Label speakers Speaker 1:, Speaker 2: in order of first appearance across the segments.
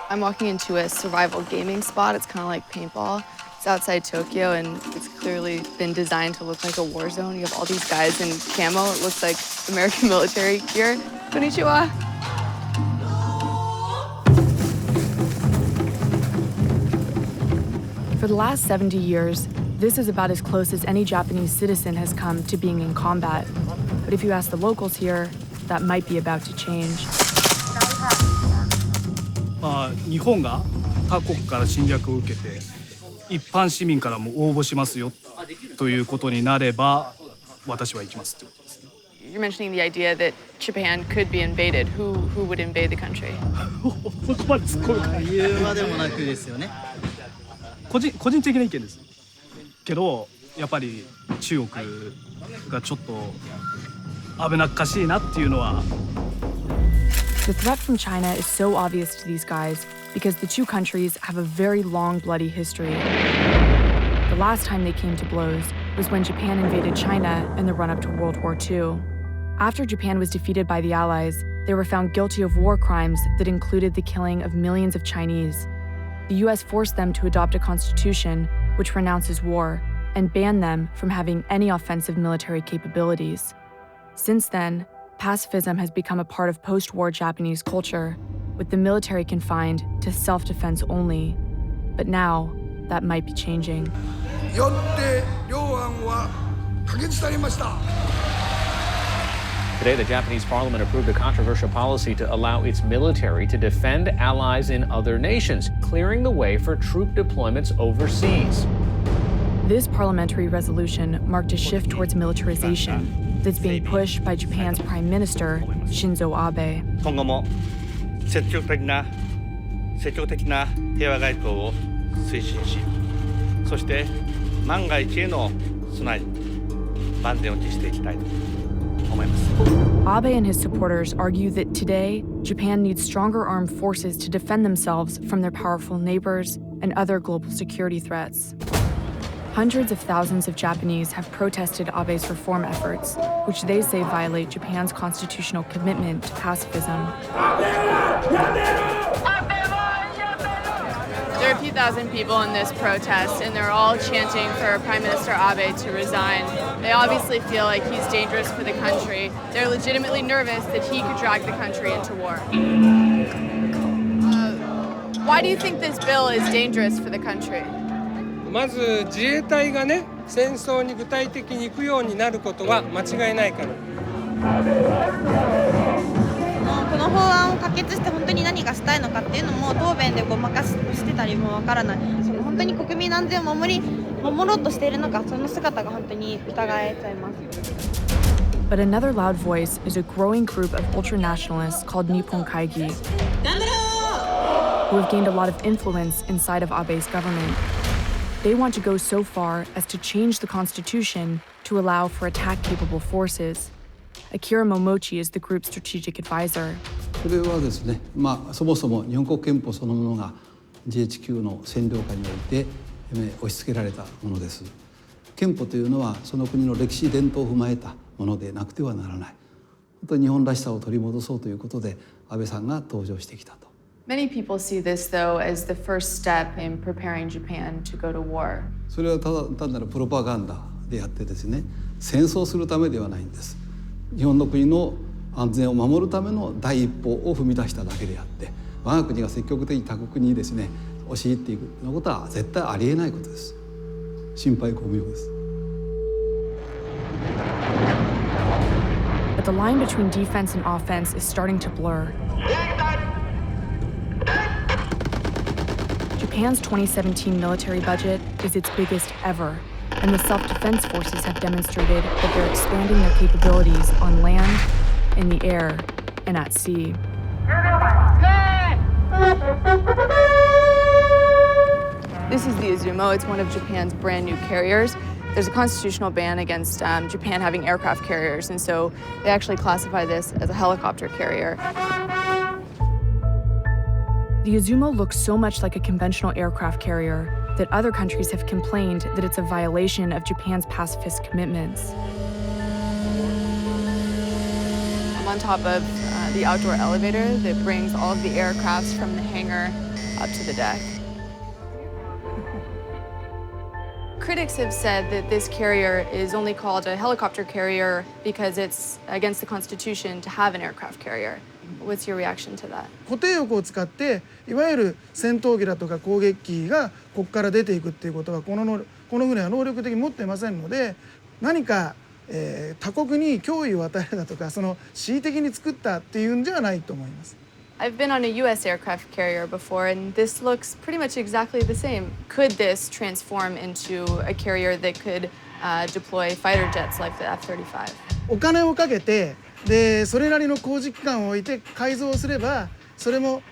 Speaker 1: I'm walking into a survival gaming spot. It's kind of like paintball. It's outside Tokyo, and it's clearly been designed to look like a war zone. You have all these guys in camo. It looks like American military gear. Konnichiwa. For the last 70 years, this is about as close as any Japanese citizen has come to being in combat. But if you ask the locals here, that might be about to change.
Speaker 2: 日本が他国から侵略を受けて一般市民からも応募しますよということになれば私は行きますってことですね。
Speaker 1: You're mentioning the idea that Japan could be invaded. Who would invade the country?
Speaker 3: 言うまでもなくですよね。
Speaker 2: 個人的な意見ですけど、やっぱり中国がちょっと危なっかしいなっていうのは。
Speaker 1: The threat from China is so obvious to these guys because the two countries have a very long, bloody history. The last time they came to blows was when Japan invaded China in the run-up to World War II. After Japan was defeated by the Allies, they were found guilty of war crimes that included the killing of millions of Chinese. The US forced them to adopt a constitution which renounces war and banned them from having any offensive military capabilities. Since then, pacifism has become a part of post-war Japanese culture, with the military confined to self-defense only. But now, that might be changing.
Speaker 4: Today, the Japanese parliament approved a controversial policy to allow its military to defend allies in other nations, clearing the way for troop deployments overseas.
Speaker 1: This parliamentary resolution marked a shift towards militarization that's being pushed by Japan's Prime Minister, Shinzo Abe.
Speaker 5: 今後も積極的な平和外交を推進し、そして万が一への備え、万全を期していきたいと思います。
Speaker 1: Abe and his supporters argue that today, Japan needs stronger armed forces to defend themselves from their powerful neighbors and other global security threats. Hundreds of thousands of Japanese have protested Abe's reform efforts, which they say violate Japan's constitutional commitment to pacifism. There are a few thousand people in this protest, and they're all chanting for Prime Minister Abe to resign. They obviously feel like he's dangerous for the country. They're legitimately nervous that he could drag the country into war. Why do you think this bill is dangerous for the country?
Speaker 6: まず自衛隊がね、戦争に具体的に行くようになることは間違いないから。
Speaker 7: この法案を可決して本当に何がしたいのかっていうのも答弁でごまかしてたりもわからない。本当に国民の安全を守ろうとしているのか、その姿が本当に疑えちゃいます。
Speaker 1: But another loud voice is a growing group of ultranationalists called Nippon Kaigi, who have gained a lot of influence inside of Abe's government. They want to go so far as to change the constitution to allow for attack-capable forces. Akira Momochi is the group's strategic advisor.
Speaker 8: それはですね、そもそも日本国憲法そのものが GHQ の占領下において押し付けられたものです。憲法というのはその国の歴史伝統を踏まえたものでなくてはならない。本当に日本らしさを取り戻そうということで安倍さんが登場してきたと。
Speaker 1: Many people see this, though, as the first step in preparing Japan to go to war.
Speaker 8: それは単なるプロパガンダであってですね、戦争するためではないんです。日本の国の安全を守るための第一歩を踏み出しただけであって、我が国が積極的に他国にですね、押し入っていくようなことは絶対ありえないことです。心配ご無用です。
Speaker 1: But the line between defense and offense is starting to blur. Japan's 2017 military budget is its biggest ever, and the self-defense forces have demonstrated that they're expanding their capabilities on land, in the air, and at sea. This is the Izumo. It's one of Japan's brand new carriers. There's a constitutional ban against Japan having aircraft carriers, and so they actually classify this as a helicopter carrier. The Izumo looks so much like a conventional aircraft carrier that other countries have complained that it's a violation of Japan's pacifist commitments. I'm on top of the outdoor elevator that brings all of the aircrafts from the hangar up to the deck. Critics have said that this carrier is only called a helicopter carrier because it's against the Constitution to have an aircraft carrier. What's your reaction to that?
Speaker 3: 固定翼を使っていわゆる戦闘機だとか攻撃機がここから出ていくっていうことはこの船は能力的に持っていませんので、何か、他国に脅威を与えるだとかその恣意的に作ったっていうんではないと思います。
Speaker 1: I've been on a U.S. aircraft carrier before, and this looks pretty much exactly the same. Could this transform into a carrier that could deploy fighter jets like the F-35?
Speaker 3: お金をかけてでそれなりの工事期間を置いて改造すれば、それも、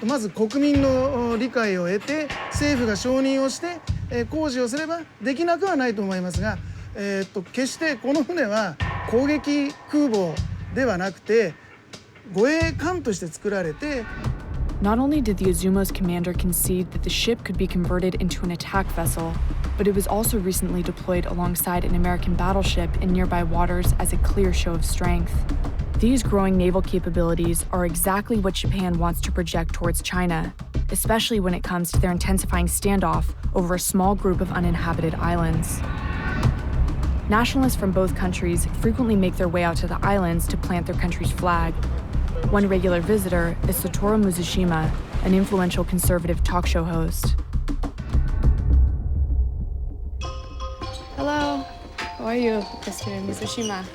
Speaker 3: まず国民の理解を得て政府が承認をして、工事をすればできなくはないと思いますが、決してこの船は攻撃空母ではなくて護衛艦として作られて。
Speaker 1: Not only did the Izumo's commander concede that the ship could be converted into an attack vessel, but it was also recently deployed alongside an American battleship in nearby waters as a clear show of strength. These growing naval capabilities are exactly what Japan wants to project towards China, especially when it comes to their intensifying standoff over a small group of uninhabited islands. Nationalists from both countries frequently make their way out to the islands to plant their country's flag. One regular visitor is Satoru Mizushima, an influential conservative talk show host. Hello, how are you, Mr. Mizushima?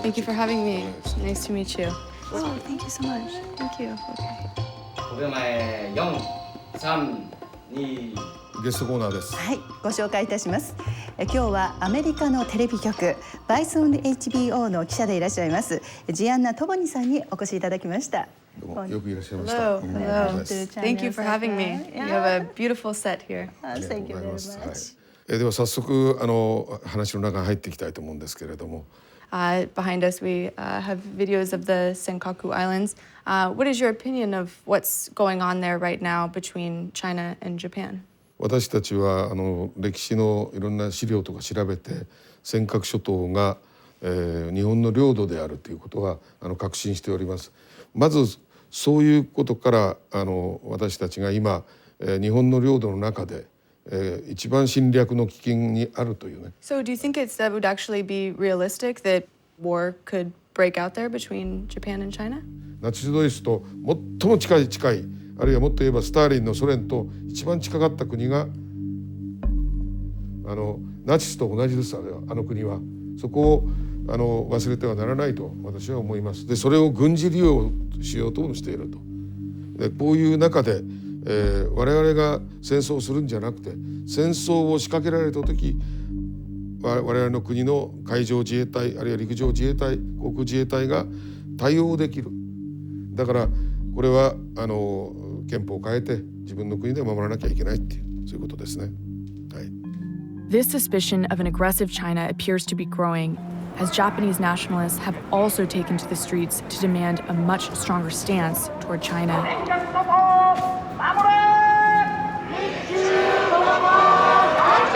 Speaker 1: Thank you for having me. Nice to meet you. Oh, thank you so much. Thank you. Okay.
Speaker 9: 5秒前、4、3、2。
Speaker 10: ゲストコーナーです。
Speaker 11: はい、ご紹介いたします。今日はアメリカのテレビ局バイソン HBO の記者でいらっしゃいますジアンナ・トボニさんにお越しいただきました。
Speaker 10: どうもよくいらっしゃいました。
Speaker 1: Hello, hello. Thank you for having me. You have a beautiful set here.
Speaker 11: Thank you very much.
Speaker 10: では早速話の中に入っていきたいと思うんですけれども。
Speaker 1: Behind us, we have videos of the Senkaku Islands. What is your opinion of what's going on there right now between China and Japan?
Speaker 10: 私たちは歴史のいろんな資料とか調べて尖閣諸島が、日本の領土であるということは確信しております。まずそういうことから私たちが今、日本の領土の中で、一番侵略の危険にあるというね。
Speaker 1: So do you think that would actually be realistic that war could break out there between Japan and China?
Speaker 10: ナチスドイツと最も近いあるいはもっと言えばスターリンのソ連と一番近かった国がナチスと同じです。あの国はそこを忘れてはならないと私は思います。でそれを軍事利用しようともしていると。でこういう中で、我々が戦争をするんじゃなくて戦争を仕掛けられた時我々の国の海上自衛隊あるいは陸上自衛隊航空自衛隊が対応できる。だからこれは憲法を変えて自分の国で守らなきゃいけないっていうそういうことですね。はい。
Speaker 1: This suspicion of an aggressive China appears to be growing as Japanese nationalists have also taken to the streets to demand a much stronger stance toward China.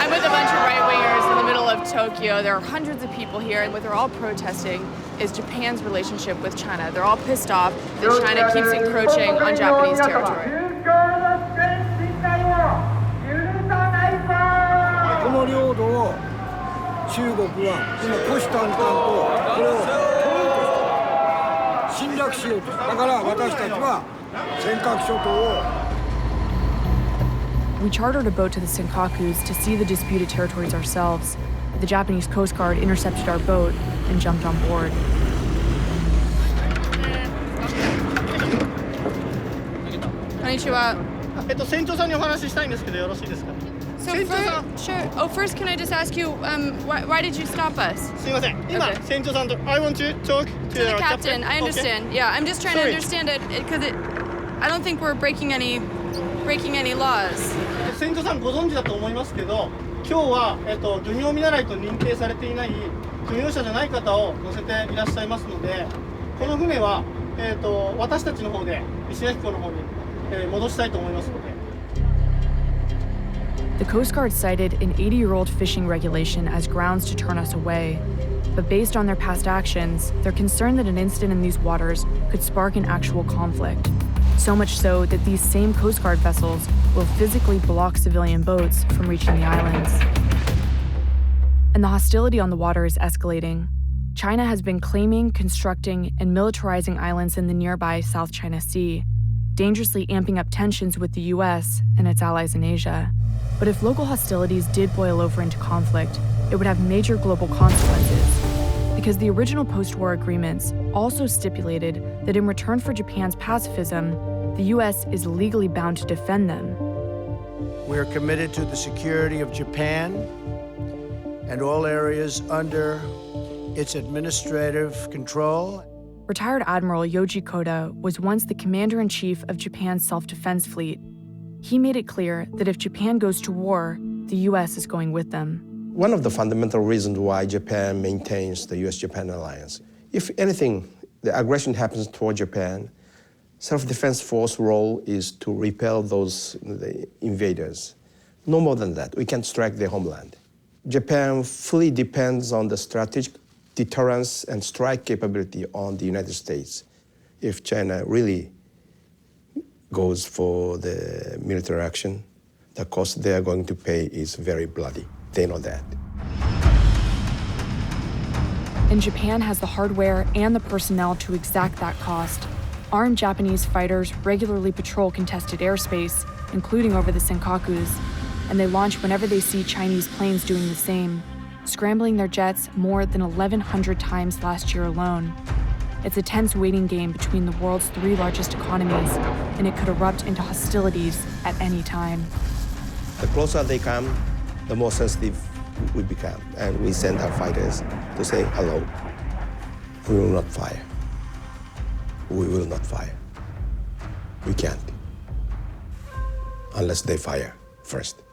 Speaker 1: I'm with a bunch of right-wingers in the middle of Tokyo. There are hundreds of people here, and what they're all protesting is Japan's relationship with China. They're all pissed off that China keeps encroaching on Japanese territory.
Speaker 12: この領土を中国は今虎視眈々とこれを取ろうとして侵略しようと。だから私たちは尖閣諸島を
Speaker 1: We chartered a boat to the Senkakus to see the disputed territories ourselves. The Japanese Coast Guard intercepted our boat and jumped on board.
Speaker 13: こんにちは。
Speaker 14: 船長さんにお話ししたいんですけどよろしいですか。
Speaker 13: So sure. Oh, first, can I just ask you, why did you stop us?
Speaker 14: すみません。今、船長さんと I want to talk to
Speaker 13: the captain. I understand. Yeah, I'm just trying to understand it because I don't think we're breaking any laws.
Speaker 14: 船長さんご存知だと思いますけど、今日は漁業見習いと認定されていない漁業者じゃない方を乗せていらっしゃいますので、この船は私たちの方で石垣港の方に戻したいと思いますので。
Speaker 1: The Coast Guard cited an 80-year-old fishing regulation as grounds to turn us away. But based on their past actions, they're concerned that an incident in these waters could spark an actual conflict. So much so that these same Coast Guard vessels will physically block civilian boats from reaching the islands. And the hostility on the water is escalating. China has been claiming, constructing, and militarizing islands in the nearby South China Sea, dangerously amping up tensions with the US and its allies in Asia. But if local hostilities did boil over into conflict, it would have major global consequences, because the original post-war agreements also stipulated that in return for Japan's pacifism, the US is legally bound to defend them.
Speaker 12: We are committed to the security of Japan and all areas under its administrative control.
Speaker 1: Retired Admiral Yoji Koda was once the commander-in-chief of Japan's self-defense fleet. He made it clear that if Japan goes to war, the US is going with them.
Speaker 15: One of the fundamental reasons why Japan maintains the US-Japan alliance, if anything, the aggression happens toward Japan, self-defense force role is to repel the invaders. No more than that. We can strike their homeland. Japan fully depends on the strategic deterrence and strike capability on the United States. If China really goes for the military action, the cost they are going to pay is very bloody. They know that.
Speaker 1: And Japan has the hardware and the personnel to exact that cost. Armed Japanese fighters regularly patrol contested airspace, including over the Senkakus, and they launch whenever they see Chinese planes doing the same, scrambling their jets more than 1,100 times last year alone. It's a tense waiting game between the world's 3 largest economies, and it could erupt into hostilities at any time.
Speaker 15: The closer they come, the more sensitive we become, and we send our fighters to say, hello, we will not fire. We will not fire. We can't, unless they fire first.